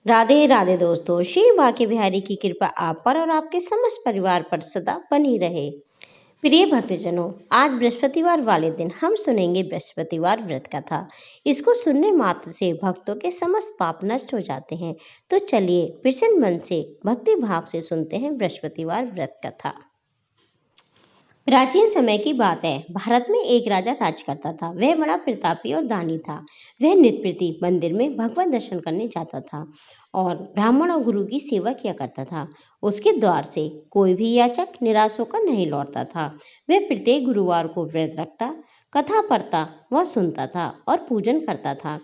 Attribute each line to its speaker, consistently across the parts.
Speaker 1: राधे राधे दोस्तों, श्री बांके बिहारी की कृपा आप पर और आपके समस्त परिवार पर सदा बनी रहे। प्रिय भक्तजनों, आज बृहस्पतिवार वाले दिन हम सुनेंगे बृहस्पतिवार व्रत कथा। इसको सुनने मात्र से भक्तों के समस्त पाप नष्ट हो जाते हैं। तो चलिए प्रसन्न मन से भक्ति भाव से सुनते हैं बृहस्पतिवार व्रत कथा। प्राचीन समय की बात है। भारत में एक राजा राज करता था। वह बड़ा प्रतापी और दानी था। वह नित्य प्रति मंदिर में भगवत दर्शन करने जाता था और ब्राह्मण और गुरु की सेवा किया करता था। उसके द्वार से कोई भी याचक निराश होकर नहीं लौटता था। वह प्रत्येक गुरुवार को व्रत रखता, कथा पढ़ता व सुनता था और पूजन करता था।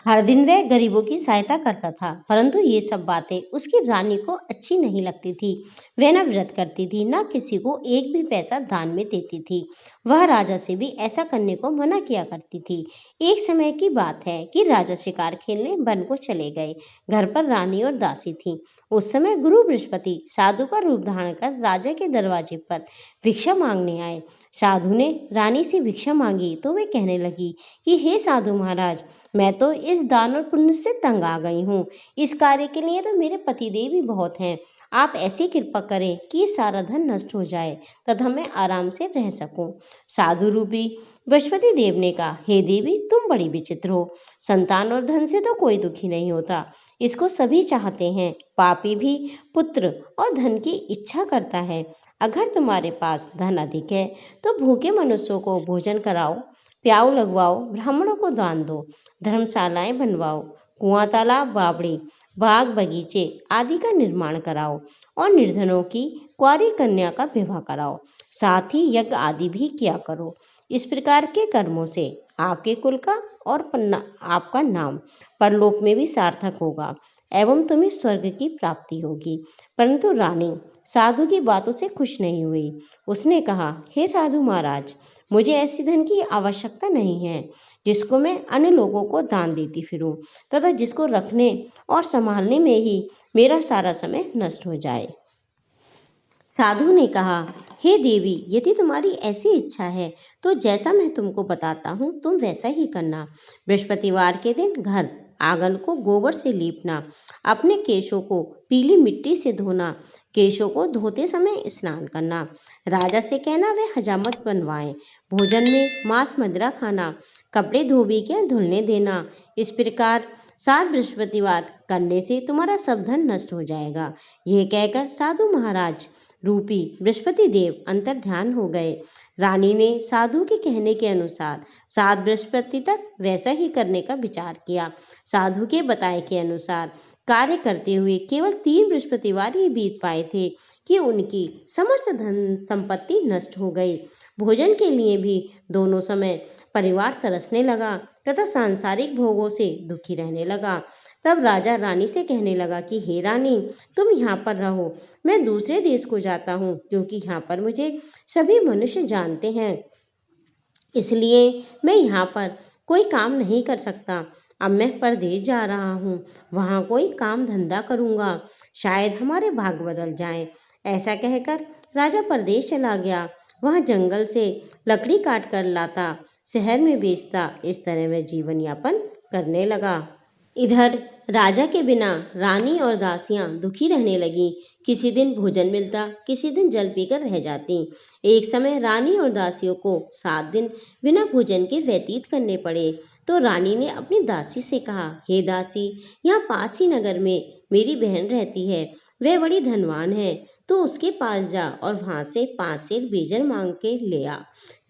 Speaker 1: हर दिन वह गरीबों की सहायता करता था, परंतु ये सब बातें उसकी रानी को अच्छी नहीं लगती थी। वह न व्रत करती थी, न किसी को एक भी पैसा दान में देती थी। वह राजा से भी ऐसा करने को मना किया करती थी। एक समय की बात है कि राजा शिकार खेलने वन को चले गए। घर पर रानी और दासी थी। उस समय गुरु बृहस्पति साधु का रूप धारण कर राजा के दरवाजे पर भिक्षा मांगने आए। साधु ने रानी से भिक्षा मांगी तो वे कहने लगी कि हे साधु महाराज, मैं तो इस दान और पुण्य से तंग आ गई हूँ। इस कार्य के लिए तो मेरे पतिदेव भी बहुत हैं। आप ऐसी कृपा करें कि सारा धन नष्ट हो जाए तथा मैं आराम से रह सकूं। साधु रूपी बृहस्पति देव ने कहा, हे देवी, तुम बड़ी विचित्र हो। संतान और धन से तो कोई दुखी नहीं होता, इसको सभी चाहते हैं। पापी भी पुत्र और धन की इच्छा करता है। अगर तुम्हारे पास धन अधिक है तो भूखे मनुष्यों को भोजन कराओ, प्याऊ लगवाओ, ब्राह्मणों को दान दो, धर्मशालाएं बनवाओ, कुआं तालाब बावड़ी बाग बगीचे आदि का निर्माण कराओ और निर्धनों की कुंवारी कन्या का विवाह कराओ। साथ ही यज्ञ आदि भी किया करो। इस प्रकार के कर्मों से आपके कुल का और आपका नाम परलोक में भी सार्थक होगा एवं तुम्हें स्वर्ग की प्राप्ति होगी। परंतु रानी साधु की बातों से खुश नहीं हुई। उसने कहा, हे साधु महाराज, मुझे ऐसी धन की आवश्यकता नहीं है जिसको मैं अन्य लोगों को दान देती फिरूं तथा जिसको रखने और संभालने में ही मेरा सारा समय नष्ट हो जाए। साधु ने कहा, हे देवी, यदि तुम्हारी ऐसी इच्छा है तो जैसा मैं तुमको बताता हूँ तुम वैसा ही करना। बृहस्पतिवार के दिन घर आंगन को गोबर से लीपना, अपने केशों को पीली मिट्टी से धोना, केशों को धोते समय स्नान करना, राजा से कहना वे हजामत बनवाएं, भोजन में मांस मदिरा खाना, कपड़े धोबी के धुलने देना। इस प्रकार 7 बृहस्पतिवार करने से तुम्हारा सब धन नष्ट हो जाएगा। यह कहकर साधु महाराज रूपी बृहस्पति देव अंतर ध्यान हो गए। रानी ने साधु के कहने के अनुसार 7 बृहस्पति तक वैसा ही करने का विचार किया। साधु के बताए के अनुसार कार्य करते हुए केवल 3 बृहस्पतिवार ही बीत पाए थे कि उनकी समस्त धन संपत्ति नष्ट हो गई। भोजन के लिए भी दोनों समय परिवार तरसने लगा तथा सांसारिक भोगों से दुखी रहने लगा। तब राजा रानी से कहने लगा कि हे रानी, तुम यहाँ पर रहो, मैं दूसरे देश को जाता हूँ, क्योंकि यहाँ पर मुझे सभी मनुष्य जानते हैं, इसलिए मैं यहाँ पर कोई काम नहीं कर सकता। अब मैं परदेश जा रहा हूँ, वहाँ कोई काम धंधा करूँगा, शायद हमारे भाग बदल जाएं। ऐसा कहकर राजा परदेश चला गया। वहाँ जंगल से लकड़ी काट कर लाता, शहर में बेचता। इस तरह वह जीवन यापन करने लगा। इधर राजा के बिना रानी और दासियां दुखी रहने लगी। किसी दिन भोजन मिलता, किसी दिन जल पीकर रह जाती। एक समय रानी और दासियों को 7 दिन बिना भोजन के व्यतीत करने पड़े। तो रानी ने अपनी दासी से कहा, हे दासी, यहाँ पास ही नगर में मेरी बहन रहती है, वह बड़ी धनवान है, तो उसके पास जा और वहां से 5 सेर बेजर मांग के ले आ,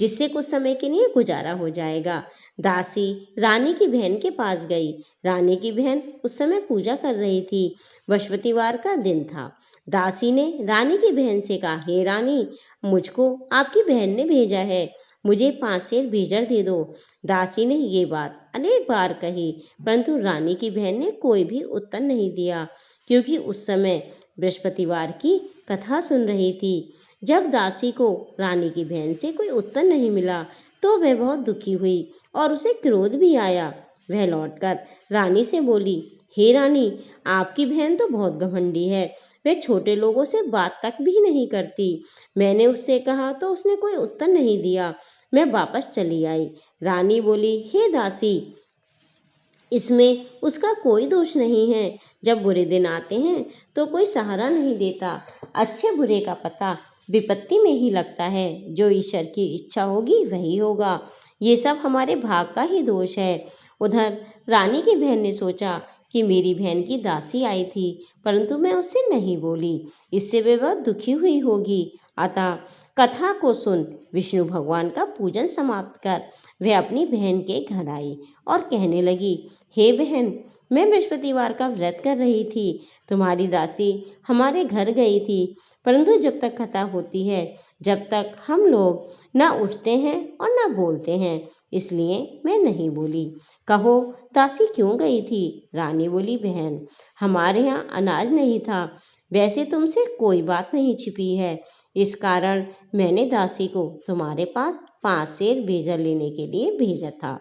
Speaker 1: जिससे कुछ समय के लिए गुजारा हो जाएगा। दासी रानी की बहन के पास गई। रानी की बहन उस समय पूजा कर रही थी। बृहस्पतिवार का दिन था। दासी ने रानी की बहन से कहा, हे रानी, मुझको आपकी बहन ने भेजा है, मुझे 5 सेर बेजर दे दो। दासी ने ये बात अनेक बार कही, परंतु रानी की बहन ने कोई भी उत्तर नहीं दिया, क्योंकि उस समय बृहस्पतिवार की कथा सुन रही थी। जब दासी को रानी की बहन से कोई उत्तर नहीं मिला तो वह बहुत दुखी हुई और उसे क्रोध भी आया। वह लौटकर रानी से बोली, हे रानी, आपकी बहन तो बहुत घमंडी है, वह छोटे लोगों से बात तक भी नहीं करती। मैंने उससे कहा तो उसने कोई उत्तर नहीं दिया, मैं वापस चली आई। रानी बोली, हे दासी, इसमें उसका कोई दोष नहीं है। जब बुरे दिन आते हैं तो कोई सहारा नहीं देता। अच्छे बुरे का पता विपत्ति में ही लगता है। जो ईश्वर की इच्छा होगी वही होगा। ये सब हमारे भाग का ही दोष है। उधर रानी की बहन ने सोचा कि मेरी बहन की दासी आई थी, परंतु मैं उससे नहीं बोली। इससे वे बहुत दुखी हुई होगी। अतः कथा को सुन विष्णु भगवान का पूजन समाप्त कर वह अपनी बहन के घर आई और कहने लगी, हे बहन, मैं बृहस्पतिवार का व्रत कर रही थी। तुम्हारी दासी हमारे घर गई थी, परंतु जब तक कथा होती है, जब तक हम लोग ना उठते हैं और ना बोलते हैं, इसलिए मैं नहीं बोली। कहो, दासी क्यों गई थी? रानी बोली, बहन, हमारे यहाँ अनाज नहीं था। वैसे तुमसे कोई बात नहीं छिपी है, इस कारण मैंने दासी को तुम्हारे पास 5 सेर बेजा लेने के लिए भेजा था।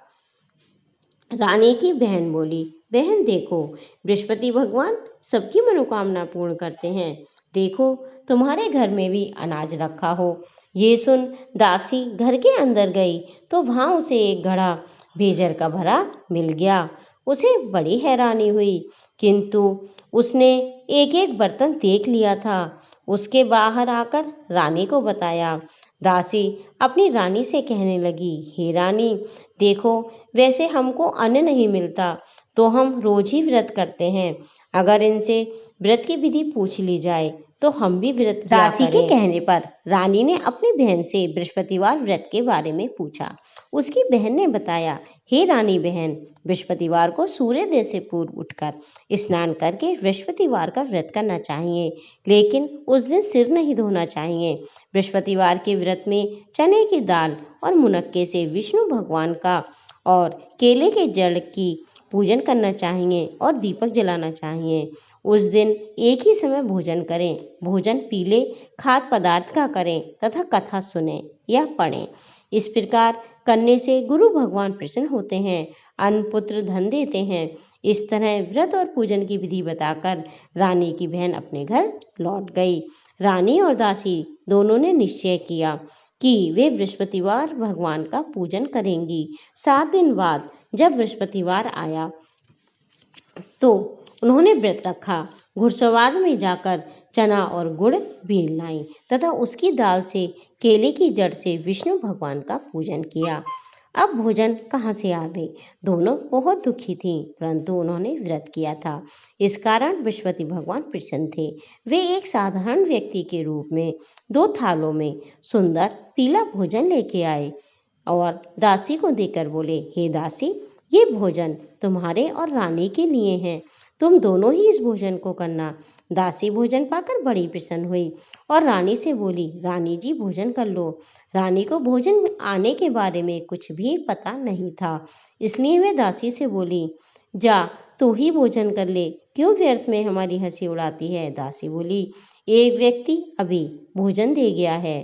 Speaker 1: रानी की बहन बोली, बहन देखो, बृहस्पति भगवान सबकी मनोकामना पूर्ण करते हैं। देखो, तुम्हारे घर में भी अनाज रखा हो। ये सुन दासी घर के अंदर गई तो वहां उसे एक घड़ा भेजर का भरा मिल गया। उसे बड़ी हैरानी हुई, किंतु उसने एक एक बर्तन देख लिया था। उसके बाहर आकर रानी को बताया। दासी अपनी रानी से कहने लगी, हे रानी, देखो, वैसे हमको अन्न नहीं मिलता तो हम रोज ही व्रत करते हैं। अगर इनसे व्रत की विधि पूछ ली जाए तो हम भी व्रत किया दासी के कहने पर रानी ने अपनी बहन से बृहस्पतिवार व्रत के बारे में पूछा। उसकी बहन ने बताया, हे रानी बहन, बृहस्पतिवार को सूर्योदय से पूर्व उठकर स्नान करके बृहस्पतिवार का व्रत करना चाहिए, लेकिन उस दिन सिर नहीं धोना चाहिए। बृहस्पतिवार के व्रत में चने की दाल और मुनक्के से विष्णु भगवान का और केले के जड़ की पूजन करना चाहिए और दीपक जलाना चाहिए। उस दिन एक ही समय भोजन करें। भोजन पीले खाद्य पदार्थ का करें तथा कथा सुने या पढ़ें। इस प्रकार करने से गुरु भगवान प्रसन्न होते हैं, अन्न पुत्र धन देते हैं। इस तरह व्रत और पूजन की विधि बताकर रानी की बहन अपने घर लौट गई। रानी और दासी दोनों ने निश्चय किया कि वे बृहस्पतिवार भगवान का पूजन करेंगी। 7 दिन बाद जब बृहस्पतिवार आया तो उन्होंने व्रत रखा। घुड़सवार में जाकर चना और गुड़ बीन लाई तथा उसकी दाल से केले की जड़ से विष्णु भगवान का पूजन किया। अब भोजन कहाँ से आवे? दोनों बहुत दुखी थीं, परंतु उन्होंने व्रत किया था, इस कारण बृहस्पति भगवान प्रसन्न थे। वे एक साधारण व्यक्ति के रूप में 2 थालों में सुंदर पीला भोजन लेके आए और दासी को देकर बोले, हे दासी, ये भोजन तुम्हारे और रानी के लिए हैं। तुम दोनों ही इस भोजन को करना। दासी भोजन पाकर बड़ी प्रसन्न हुई और रानी से बोली, रानी जी, भोजन कर लो। रानी को भोजन में आने के बारे में कुछ भी पता नहीं था, इसलिए वे दासी से बोली, जा, तू ही भोजन कर ले, क्यों व्यर्थ में हमारी हंसी उड़ाती है? दासी बोली, एक व्यक्ति अभी भोजन दे गया है।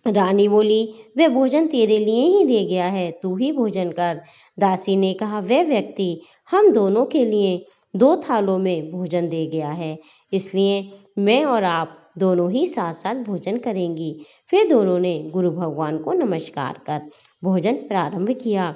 Speaker 1: रानी बोली, वह भोजन तेरे लिए ही दे गया है, तू ही भोजन कर। दासी ने कहा, वह व्यक्ति हम दोनों के लिए 2 थालों में भोजन दे गया है, इसलिए मैं और आप दोनों ही साथ साथ भोजन करेंगी। फिर दोनों ने गुरु भगवान को नमस्कार कर भोजन प्रारंभ किया।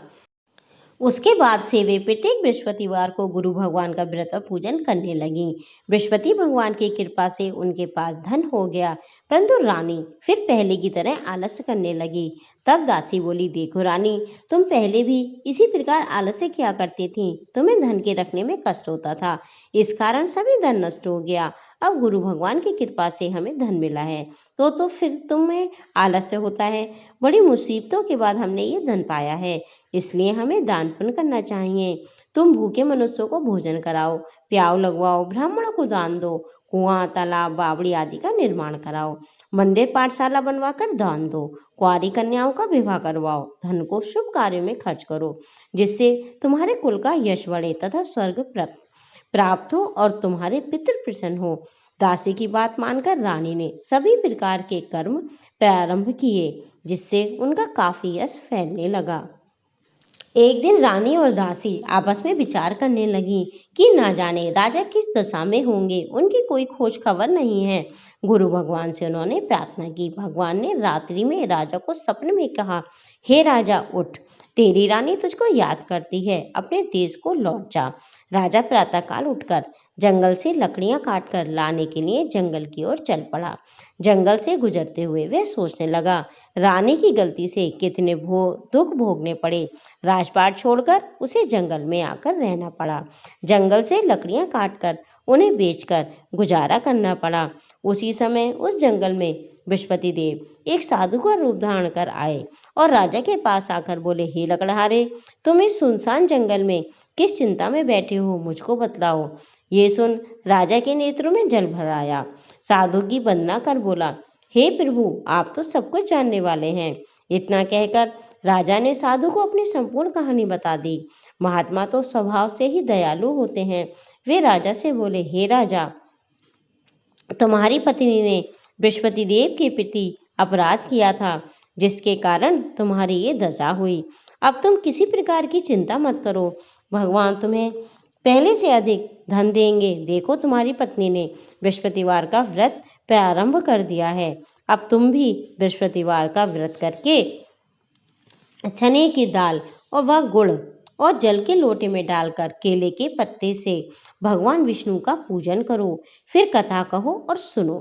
Speaker 1: उसके बाद से वे प्रत्येक बृहस्पतिवार को गुरु भगवान का व्रत और पूजन करने लगी। बृहस्पति भगवान की कृपा से उनके पास धन हो गया, परंतु रानी फिर पहले की तरह आलस्य करने लगी। तब दासी बोली, देखो रानी, तुम पहले भी इसी प्रकार आलस्य किया करती थी, तुम्हें धन के रखने में कष्ट होता था, इस कारण सभी धन नष्ट हो गया। अब गुरु भगवान की कृपा से हमें धन मिला है तो फिर तुम्हें आलस्य होता है। बड़ी मुसीबतों के बाद हमने ये धन पाया है, इसलिए हमें दान पुण्य करना चाहिए। तुम भूखे मनुष्यों को भोजन कराओ, प्याव लगवाओ, ब्राह्मणों को दान दो, कुआं, तालाब, बावड़ी आदि का निर्माण कराओ, मंदिर पाठशाला बनवाकर दान दो, कुंवारी कन्याओं का विवाह करवाओ, धन को शुभ कार्यों में खर्च करो, जिससे तुम्हारे कुल का यश बढ़े तथा स्वर्ग प्राप्त हो और तुम्हारे पितृ प्रसन्न हो। दासी की बात मानकर रानी ने सभी प्रकार के कर्म प्रारंभ किए, जिससे उनका काफी यश फैलने लगा। एक दिन रानी और दासी आपस में विचार करने लगी कि ना जाने राजा किस दशा में होंगे, उनकी कोई खोज खबर नहीं है। गुरु भगवान से उन्होंने प्रार्थना की। भगवान ने रात्रि में राजा को सपने में कहा, हे राजा उठ, तेरी रानी तुझको याद करती है, अपने देश को लौट जा। राजा प्रातःकाल उठकर जंगल से लकड़ियां काटकर लाने के लिए जंगल की ओर चल पड़ा। जंगल से गुजरते हुए वह सोचने लगा, रानी की गलती से कितने दुख भोगने पड़े। राजपाट छोड़कर उसे जंगल में आकर रहना पड़ा। जंगल से लकड़ियां काटकर उन्हें बेचकर गुजारा करना पड़ा। उसी समय उस जंगल में बृहस्पति देव एक साधु का रूप धारण कर आए और राजा के पास आकर बोले, हे लकड़हारे, तुम इस सुनसान जंगल में किस चिंता में बैठे हो, मुझको बतलाओ। ये सुन राजा के नेत्रों में जल भर आया। साधु की वंदना कर बोला, हे प्रभु, आप तो सब कुछ जानने वाले हैं। इतना कहकर राजा ने साधु को अपनी संपूर्ण कहानी बता दी। महात्मा तो स्वभाव से ही दयालु होते हैं। वे राजा से बोले, हे राजा, तुम्हारी पत्नी ने बृहस्पति देव के प्रति अपराध किया था, जिसके कारण तुम्हारी ये दशा हुई। अब तुम किसी प्रकार की चिंता मत करो, भगवान तुम्हें पहले से अधिक धन देंगे। देखो, तुम्हारी पत्नी ने बृहस्पतिवार का व्रत प्रारंभ कर दिया है। अब तुम भी बृहस्पतिवार का व्रत करके चने की दाल और वह गुड़ और जल के लोटे में डालकर केले के पत्ते से भगवान विष्णु का पूजन करो। फिर कथा कहो और सुनो,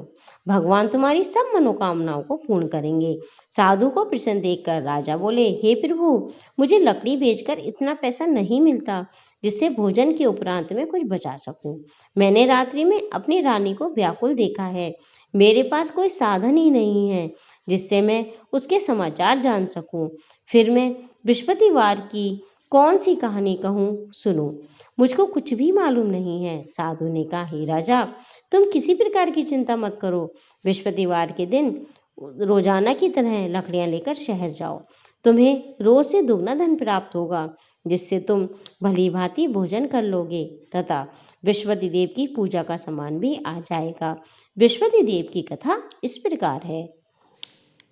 Speaker 1: भगवान तुम्हारी सब मनोकामनाओं को पूर्ण करेंगे। साधु को प्रसन्न देखकर राजा बोले, हे प्रभु, मुझे लकड़ी बेचकर इतना पैसा नहीं मिलता जिससे भोजन के उपरांत में कुछ बचा सकूं। मैंने रात्रि में अपनी रानी को व्याकुल देखा है। मेरे पास कोई साधन ही नहीं है जिससे मैं उसके समाचार जान सकूं। फिर मैं बृहस्पतिवार की कौन सी कहानी कहूँ, सुनो, मुझको कुछ भी मालूम नहीं है। साधु ने कहा, हे राजा, तुम किसी प्रकार की चिंता मत करो। बृहस्पतिवार के दिन रोजाना की तरह लकड़ियां लेकर शहर जाओ। तुम्हें रोज से दुगना धन प्राप्त होगा, जिससे तुम भली भांति भोजन कर लोगे तथा बृहस्पति देव की पूजा का सामान भी आ जाएगा। बृहस्पति देव की कथा इस प्रकार है।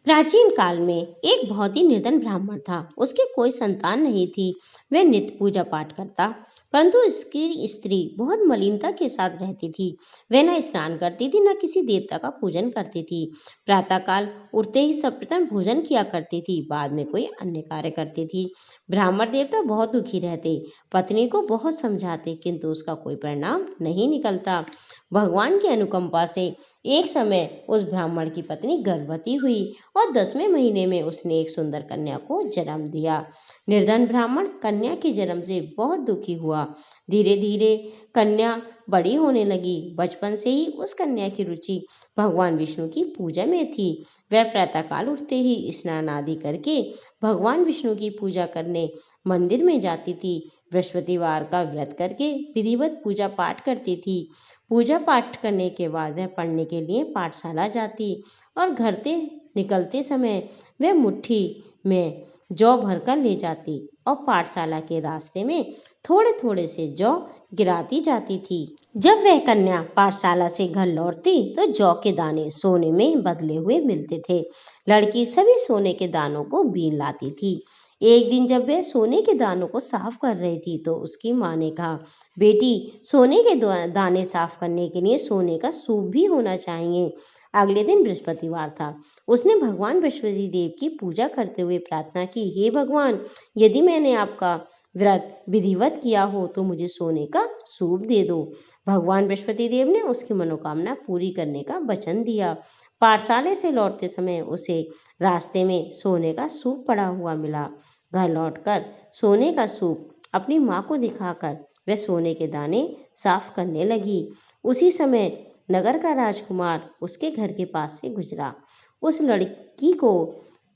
Speaker 1: प्राचीन काल में एक बहुत ही निर्धन ब्राह्मण था। उसकी कोई संतान नहीं थी। वह नित्य पूजा पाठ करता, परंतु उसकी स्त्री बहुत मलिनता के साथ रहती थी। वह न स्नान करती थी, न किसी देवता का पूजन करती थी। प्रातःकाल उठते ही सर्वप्रथम भोजन किया करती थी, बाद में कोई अन्य कार्य करती थी। ब्राह्मण देवता बहुत दुखी रहते, पत्नी को बहुत समझाते, किंतु उसका कोई परिणाम नहीं निकलता। भगवान की अनुकंपा से एक समय उस ब्राह्मण की पत्नी गर्भवती हुई और 10वें महीने में उसने एक सुंदर कन्या को जन्म दिया। निर्धन ब्राह्मण कन्या के जन्म से बहुत दुखी हुआ। धीरे धीरे कन्या बड़ी होने लगी। बचपन से ही उस कन्या की रुचि भगवान विष्णु की पूजा में थी। वह प्रातःकाल उठते ही स्नान आदि करके भगवान विष्णु की पूजा करने मंदिर में जाती थी। बृहस्पतिवार का व्रत करके विधिवत पूजा पाठ करती थी। पूजा पाठ करने के बाद वह पढ़ने के लिए पाठशाला जाती और घर से निकलते समय वह मुट्ठी में जौ भरकर ले जाती और पाठशाला के रास्ते में थोड़े थोड़े से जौ गिराती जाती थी। जब वह कन्या पाठशाला से घर लौटती तो जौ के दाने सोने में बदले हुए मिलते थे। लड़की सभी सोने के दानों को बीन लाती थी। एक दिन जब वह सोने के दानों को साफ कर रही थी तो उसकी माँ ने कहा, बेटी, सोने के दाने साफ करने के लिए सोने का सूप भी होना चाहिए। अगले दिन बृहस्पतिवार था। उसने भगवान बृहस्पति देव की पूजा करते हुए प्रार्थना की, हे भगवान, यदि मैंने आपका व्रत विधिवत किया हो तो मुझे सोने का सूप दे दो। भगवान बृहस्पति देव ने उसकी मनोकामना पूरी करने का वचन दिया। पाठशाला से लौटते समय उसे रास्ते में सोने का सूप पड़ा हुआ मिला। घर लौटकर सोने का सूप अपनी माँ को दिखाकर वह सोने के दाने साफ करने लगी। उसी समय नगर का राजकुमार उसके घर के पास से गुजरा। उस लड़की को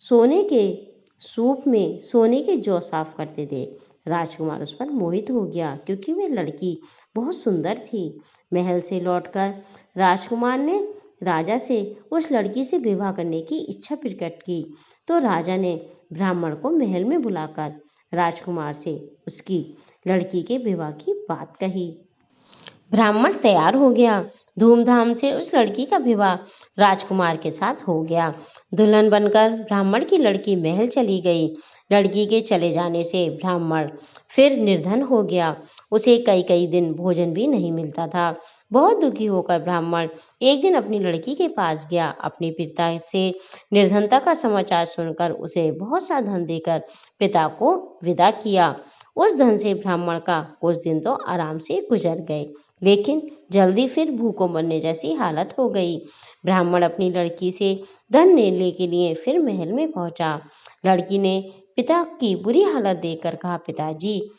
Speaker 1: सोने के सूप में सोने के जौ साफ करते देख राजकुमार उस पर मोहित हो गया, क्योंकि वह लड़की बहुत सुंदर थी। महल से लौटकर राजकुमार ने राजा से उस लड़की से विवाह करने की इच्छा प्रकट की। तो राजा ने ब्राह्मण को महल में बुलाकर राजकुमार से उसकी लड़की के विवाह की बात कही। ब्राह्मण तैयार हो गया। धूमधाम से उस लड़की का विवाह राजकुमार के साथ हो गया। दुल्हन बनकर ब्राह्मण की लड़की महल चली गई। लड़की के चले जाने से ब्राह्मण फिर निर्धन हो गया। उसे कई कई दिन भोजन भी नहीं मिलता था। बहुत दुखी होकर ब्राह्मण एक दिन अपनी लड़की के पास गया। अपने पिता से निर्धनता का समाचार सुनकर उसे बहुत सा धन देकर पिता को विदा किया। उस धन से ब्राह्मण का कुछ दिन तो आराम से गुजर गए, लेकिन जल्दी फिर भूखों मरने जैसी हालत हो गई। ब्राह्मण अपनी लड़की से धन लेने के लिए फिर महल में पहुंचा। लड़की ने पिता की बुरी हालत देखकर कहा, पिताजी,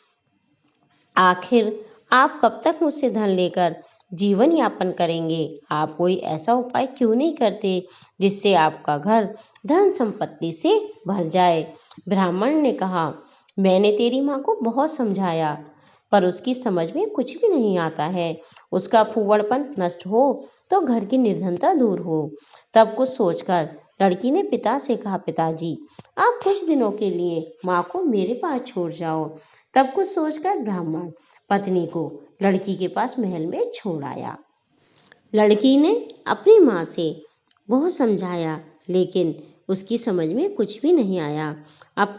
Speaker 1: आखिर आप कब तक मुझसे धन लेकर जीवन यापन करेंगे? आप कोई ऐसा उपाय क्यों नहीं करते जिससे आपका घर धन संपत्ति से भर जाए? ब्राह्मण ने कहा, मैंने तेरी माँ को बहुत समझाया, पर उसकी समझ में कुछ भी नहीं आता है। उसका फूहड़पन नष्ट हो तो घर की निर्धनता दूर हो। तब कुछ सोचकर लड़की ने पिता से कहा, पिताजी, आप कुछ दिनों के लिए माँ को मेरे पास छोड़ जाओ। तब कुछ सोचकर ब्राह्मण पत्नी को लड़की के पास महल में छोड़ आया। लड़की ने अपनी माँ से बहुत समझाया, लेकिन उसकी समझ में कुछ भी नहीं आया।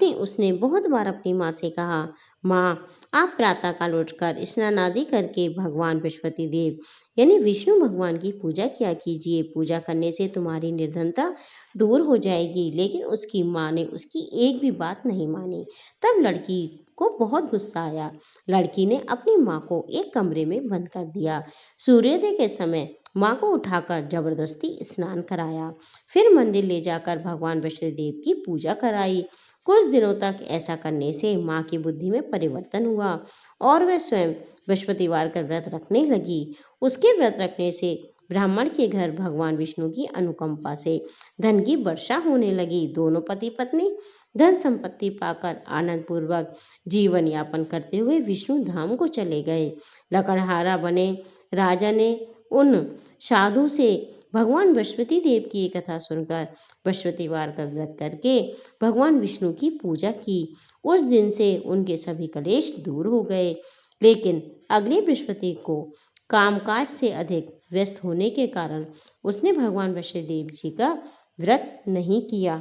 Speaker 1: उसने बहुत बार अपनी माँ से कहा, माँ, आप प्रातःकाल उठकर स्नान आदि करके भगवान बृहस्पति देव यानी विष्णु भगवान की पूजा किया कीजिए। पूजा करने से तुम्हारी निर्धनता दूर हो जाएगी। लेकिन उसकी माँ ने उसकी एक भी बात नहीं मानी। तब लड़की को बहुत गुस्सा आया। लड़की ने अपनी माँ को एक कमरे में बंद कर दिया। सूर्योदय के समय माँ को उठाकर जबरदस्ती स्नान कराया। फिर मंदिर ले जाकर भगवान विष्णुदेव की पूजा कराई। कुछ दिनों तक ऐसा करने से माँ की बुद्धि में परिवर्तन हुआ और वह स्वयं बृहस्पतिवार का व्रत रखने लगी। उसके व्रत रखने से ब्राह्मण के घर भगवान विष्णु की अनुकंपा से धन की वर्षा होने लगी। दोनों पति पत्नी धन संपत्ति पाकर आनंद पूर्वक जीवन यापन करते हुए विष्णु धाम को चले गए। लकड़हारा बने राजा ने उन साधु से भगवान बृहस्पति देव की कथा सुनकर बृहस्पतिवार का व्रत करके भगवान विष्णु की पूजा की। उस दिन से उनके सभी कलेश दूर हो गए। लेकिन अगले बृहस्पति को कामकाज से अधिक व्यस्त होने के कारण उसने भगवान बृहस्पति जी का व्रत नहीं किया।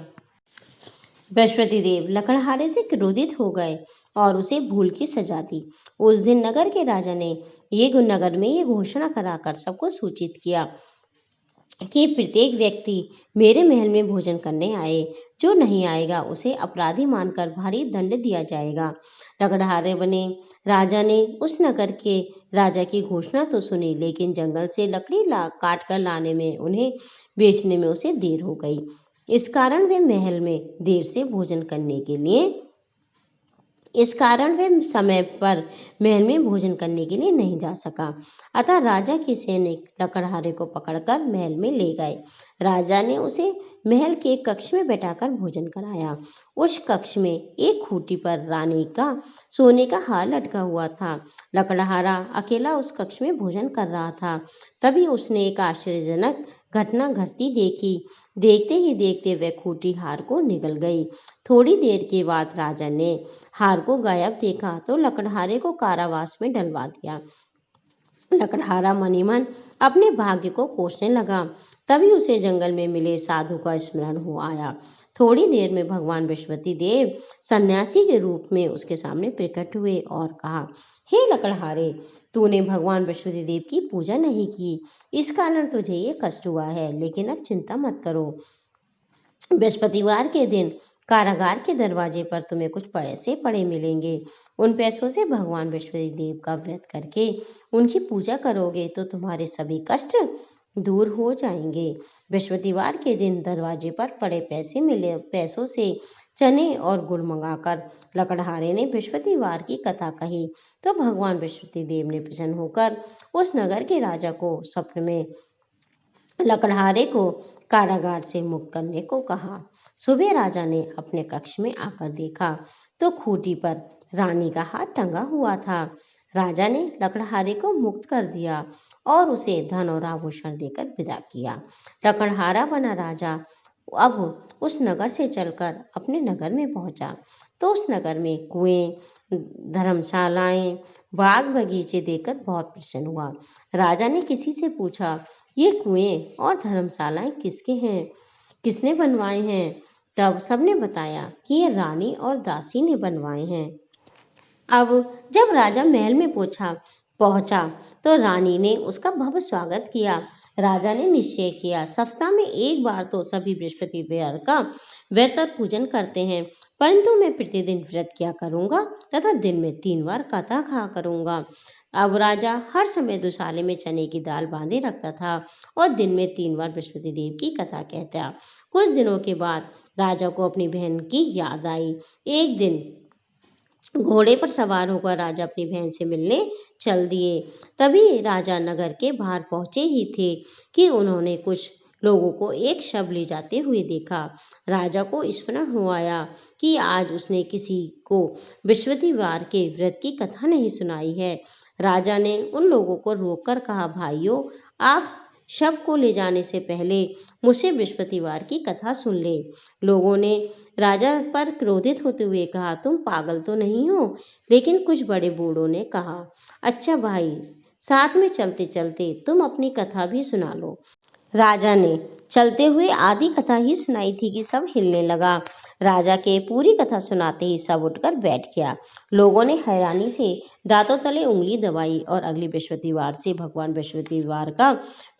Speaker 1: बृहस्पति देव लकड़हारे से क्रोधित हो गए और उसे भूल की सजा दी। उस दिन नगर के राजा ने नगर में ये घोषणा कराकर सबको सूचित किया कि प्रत्येक व्यक्ति मेरे महल में भोजन करने आए। जो नहीं आएगा उसे अपराधी मानकर भारी दंड दिया जाएगा। लकड़हारे बने राजा ने उस नगर के राजा की घोषणा तो सुनी, लेकिन जंगल से लकड़ी काट कर लाने में उन्हें बेचने में उसे देर हो गई। इस कारण वे महल में देर से भोजन करने के लिए समय पर महल में भोजन करने के लिए नहीं जा सका। अतः राजा के सैनिक लकड़हारे को पकड़कर महल में ले गए। राजा ने उसे महल के एक कक्ष में बैठाकर भोजन कराया। उस कक्ष में एक खूंटी पर रानी का सोने का हार लटका हुआ था। लकड़हारा अकेला उस कक्ष में भोजन कर रहा था। तभी उसने एक आश्चर्यजनक घटना घटती देखी। देखते ही देखते वह खूंटी हार को निगल गई। थोड़ी देर के बाद राजा ने हार को गायब देखा तो लकड़हारे को कारावास में डलवा दिया। लकड़हारा मनी मन अपने भाग्य को कोसने लगा। तभी उसे जंगल में मिले साधु का स्मरण हो आया। थोड़ी देर में भगवान बृहस्पति देव सन्यासी के रूप में उसके सामने प्रकट हुए और कहा, हे लकड़हारे, तूने भगवान बृहस्पति देव की पूजा नहीं की, इस कारण तुझे ये कष्ट हुआ है। लेकिन अब चिंता मत करो। बृहस्पतिवार के दिन कारागार के दरवाजे पर तुम्हें कुछ पैसे पड़े मिलेंगे। उन पैसों से भगवान बृहस्पति देव का व्रत करके उनकी पूजा करोगे तो तुम्हारे सभी कष्ट दूर हो जाएंगे। बृहस्पतिवार के दिन दरवाजे पर पड़े पैसों से चने और गुड़ मंगाकर लकड़हारे ने बृहस्पतिवार की कथा कही तो भगवान बृहस्पति देव ने प्रसन्न होकर उस नगर के राजा को स्वप्न में लकड़हारे को कारागार से मुक्त करने को कहा। सुबह राजा ने अपने कक्ष में आकर देखा तो खूंटी पर रानी का हाथ टंगा हुआ था। राजा ने लकड़हारे को मुक्त कर दिया और उसे धन और आभूषण देकर विदा किया। लकड़हारा बना राजा अब उस नगर से चलकर अपने नगर में पहुंचा तो उस नगर में कुएं, धर्मशालाएं, बाग बगीचे देखकर बहुत प्रसन्न हुआ। राजा ने किसी से पूछा, ये कुएं और धर्मशालाएं किसके हैं, किसने बनवाए हैं? तब सबने बताया कि ये रानी और दासी ने बनवाए हैं। अब जब राजा महल में पहुंचा तो रानी ने उसका भव्य स्वागत किया। राजा ने निश्चय किया, सप्ताह में एक बार तो सभी बृहस्पतिवार का व्रत और पूजन करते हैं, परंतु मैं प्रतिदिन व्रत किया करूंगा तथा दिन में 3 बार कथा खा करूंगा। अब राजा हर समय दुशाले में चने की दाल बांधे रखता था और दिन में 3 बार बृहस्पति देव की कथा कहता। कुछ दिनों के बाद राजा को अपनी बहन की याद आई। एक दिन घोड़े पर सवार होकर राजा अपनी बहन से मिलने चल दिए। तभी राजा नगर के बाहर पहुंचे ही थे कि उन्होंने कुछ लोगों को एक शव ले जाते हुए देखा। राजा को स्मरण हो आया कि आज उसने किसी को बृहस्पतिवार के व्रत की कथा नहीं सुनाई है। राजा ने उन लोगों को रोककर कहा, भाइयों, आप शव को ले जाने से पहले मुझसे बृहस्पतिवार की कथा सुन ले। लोगों ने राजा पर क्रोधित होते हुए कहा, तुम पागल तो नहीं हो? लेकिन कुछ बड़े बूढ़ों ने कहा, अच्छा भाई, साथ में चलते चलते तुम अपनी कथा भी सुना लो। राजा ने चलते हुए आधी कथा ही सुनाई थी कि सब हिलने लगा। राजा के पूरी कथा सुनाते ही सब उठकर बैठ गया। लोगों ने हैरानी से दांतों तले उंगली दबाई और अगले बृहस्पतिवार से भगवान बृहस्पतिवार का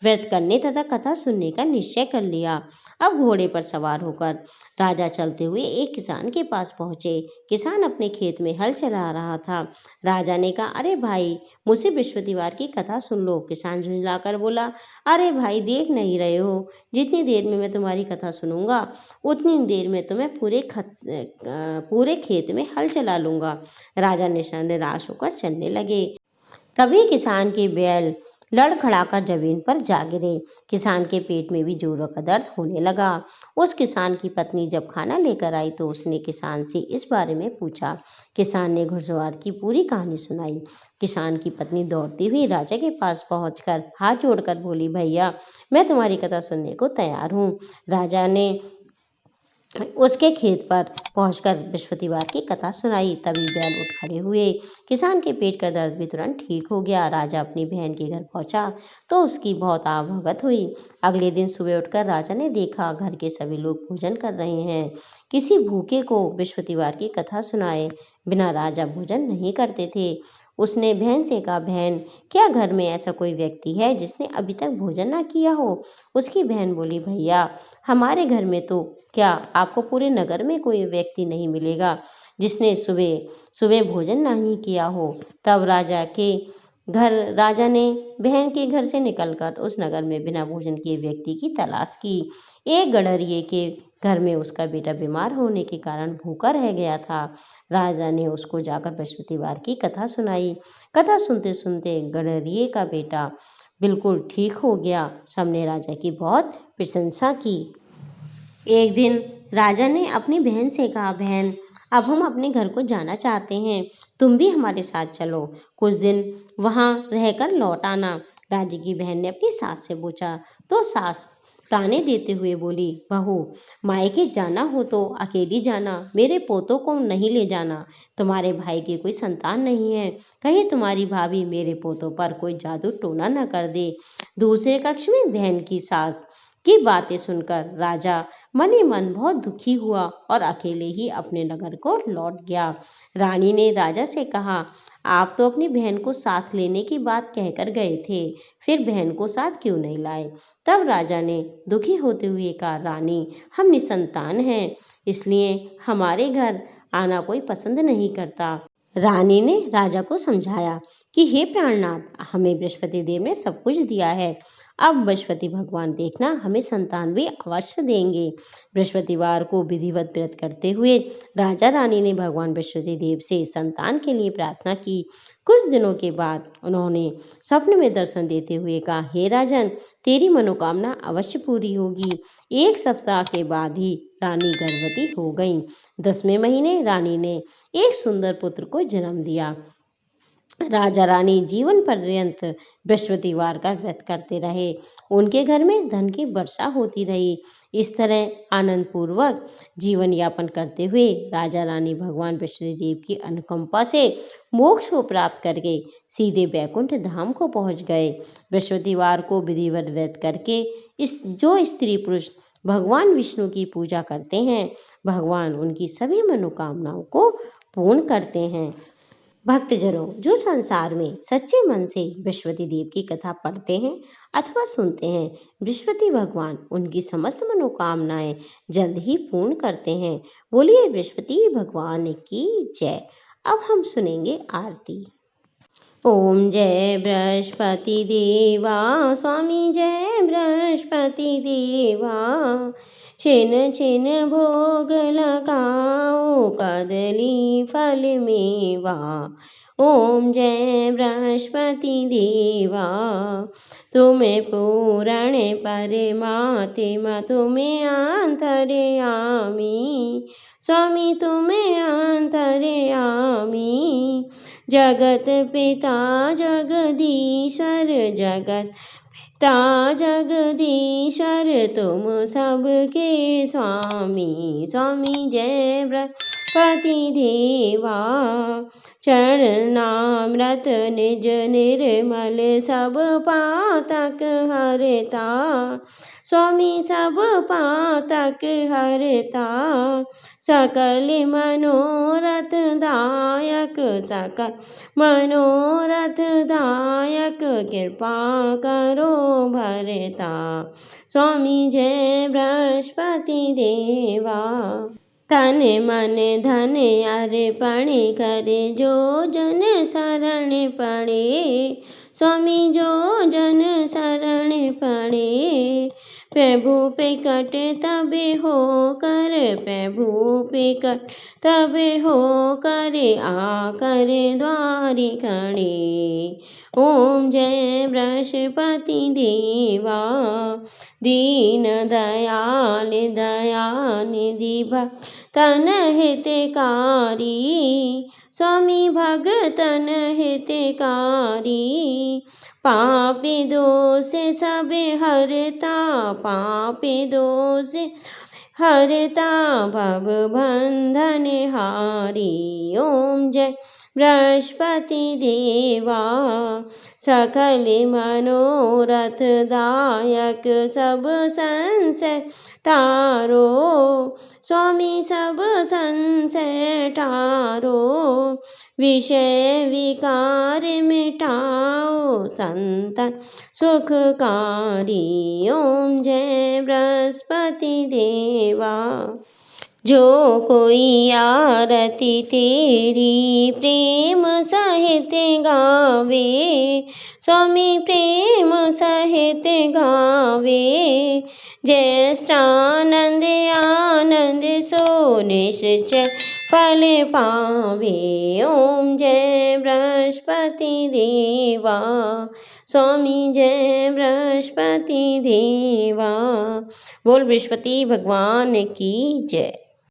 Speaker 1: व्रत करने तथा कथा सुनने का निश्चय कर लिया। अब घोड़े पर सवार होकर राजा चलते हुए एक किसान के पास पहुंचे। किसान अपने खेत में हल चला रहा था। राजा ने कहा, अरे भाई, मुझसे बृहस्पतिवार की कथा सुन लो। किसान झुंझलाकर बोला, अरे भाई, देख नहीं रहे हो, जितनी देर में मैं तुम्हारी कथा सुनूंगा उतनी देर में तो मैं पूरे खेत में हल चला लूंगा। राजा निराश होकर चलने लगे। तभी किसान के बैल लड़खड़ाकर जमीन पर जा गिरे। किसान के पेट में भी जोरों का दर्द होने लगा। उस किसान की पत्नी जब खाना लेकर आई तो उसने किसान से इस बारे में पूछा। किसान ने घुड़सवार की पूरी कहानी सुनाई। किसान की पत्नी दौड़ती हुई राजा के पास पहुंचकर हाथ जोड़कर बोली, भैया, मैं तुम्हारी कथा सुनने को तैयार हूँ। राजा ने उसके खेत पर पहुंचकर बृहस्पतिवार की कथा सुनाई। तभी बैल उठ खड़े हुए। किसान के पेट का दर्द भी तुरंत ठीक हो गया। राजा अपनी बहन के घर पहुंचा तो उसकी बहुत आवभगत हुई। अगले दिन सुबह उठकर राजा ने देखा घर के सभी लोग भोजन कर रहे हैं। किसी भूखे को बृहस्पतिवार की कथा सुनाए बिना राजा भोजन नहीं करते थे। उसने बहन से कहा, बहन, क्या घर में ऐसा कोई व्यक्ति है जिसने अभी तक भोजन ना किया हो? उसकी बहन बोली, भैया, हमारे घर में तो क्या आपको पूरे नगर में कोई व्यक्ति नहीं मिलेगा जिसने सुबह सुबह भोजन नहीं किया हो। तब राजा ने बहन के घर से निकलकर उस नगर में बिना भोजन किए व्यक्ति की तलाश की। एक गडरिये के घर में उसका बेटा बीमार होने के कारण भूखा रह गया था। राजा ने उसको जाकर बृहस्पतिवार की कथा सुनाई। कथा सुनते सुनते गडरिये का बेटा बिल्कुल ठीक हो गया। सबने राजा की बहुत प्रशंसा की। एक दिन राजा ने अपनी बहन से कहा, बहन, अब हम अपने घर को जाना चाहते हैं, तुम भी हमारे साथ चलो, कुछ दिन वहां रहकर लौट आना। राजा की बहन ने अपनी सास से पूछा तो सास ताने देते हुए बोली, बहू, मायके जाना हो तो अकेली जाना, मेरे पोतों को नहीं ले जाना। तुम्हारे भाई की कोई संतान नहीं है, कहीं तुम्हारी भाभी मेरे पोतों पर कोई जादू टोना न कर दे। दूसरे कक्ष में बहन की सास की बातें सुनकर राजा मन ही मन बहुत दुखी हुआ और अकेले ही अपने नगर को लौट गया। रानी ने राजा से कहा, आप तो अपनी बहन को साथ लेने की बात कहकर गए थे, फिर बहन को साथ क्यों नहीं लाए? तब राजा ने दुखी होते हुए कहा, रानी, हम निसंतान हैं, इसलिए हमारे घर आना कोई पसंद नहीं करता। रानी ने राजा को समझाया कि हे प्राणनाथ, हमें बृहस्पति देव ने सब कुछ दिया है, अब बृहस्पति भगवान देखना हमें संतान भी अवश्य देंगे। बृहस्पतिवार को विधिवत व्रत करते हुए राजा रानी ने भगवान बृहस्पति देव से संतान के लिए प्रार्थना की। कुछ दिनों के बाद उन्होंने स्वप्न में दर्शन देते हुए कहा, हे राजन, तेरी मनोकामना अवश्य पूरी होगी। 1 सप्ताह के बाद ही रानी गर्भवती हो गई। 10वें महीने रानी ने एक सुंदर पुत्र को जन्म दिया। राजा रानी जीवन पर्यंत बृहस्पतिवार का व्रत करते रहे। उनके घर में धन की वर्षा होती रही। इस तरह आनंद पूर्वक जीवन यापन करते हुए राजा रानी भगवान विष्णुदेव की अनुकंपा से मोक्ष को प्राप्त करके सीधे बैकुंठ धाम को पहुंच गए। बृहस्पतिवार को विधिवत व्रत करके जो स्त्री पुरुष भगवान विष्णु की पूजा करते हैं, भगवान उनकी सभी मनोकामनाओं को पूर्ण करते हैं। भक्तजनों, जो संसार में सच्चे मन से बृहस्पति देव की कथा पढ़ते हैं अथवा सुनते हैं, बृहस्पति भगवान उनकी समस्त मनोकामनाएं जल्द ही पूर्ण करते हैं। बोलिए बृहस्पति भगवान की जय। अब हम सुनेंगे आरती। ओम जय बृहस्पति देवा, स्वामी जय बृहस्पति देवा। छिन छिन भोग लगाओ, कदली फल मेवा। ओम जय बृहस्पति देवा। तुम्हें पूरण परमात्मा, तुम्हें अंतर्यामी, स्वामी तुम्हें अंतर्यामी। जगत पिता जगदीश्वर, जगत पिता जगदीश्वर, तुम सबके स्वामी। स्वामी जय बृहस्पति देवा। चरणामृत निज निर्मल, सब पातक हरता, स्वामी सब पातक हरता। सकल मनोरथ दायक, सकल मनोरथ दायक, कृपा करो भरता। स्वामी जय बृहस्पति देवा। तन मन धन अर्पण करे, जो जन शरण पड़े, स्वामी जो जन शरण पड़े। प्रभु पे कट तब हो कर, प्रभु पे कट तब हो कर, आकर द्वारि खड़े। ओम जय बृहस्पति देवा। दीन दयाल दयानिधि भक्तन हितकारी, स्वामी भगतन हितकारी। पापी दोष सब हरता, पापी दोष हरता, भव बंधन हारी। ओम जय बृहस्पति देवा। सकल मनोरथ दायक, सब संशय टारो, स्वामी सब संशय टारो। विषय विकार मिटाओ, संतन सुखकारी। ओम जय बृहस्पति देवा। जो कोई आरती तेरी प्रेम सहित गावे, स्वामी प्रेम सहित गावे। ज्येष्ठानंद आनंद सो निश्चय फल पावे। ओम जय बृहस्पति देवा। स्वामी जय बृहस्पति देवा। बोल बृहस्पति भगवान की जय।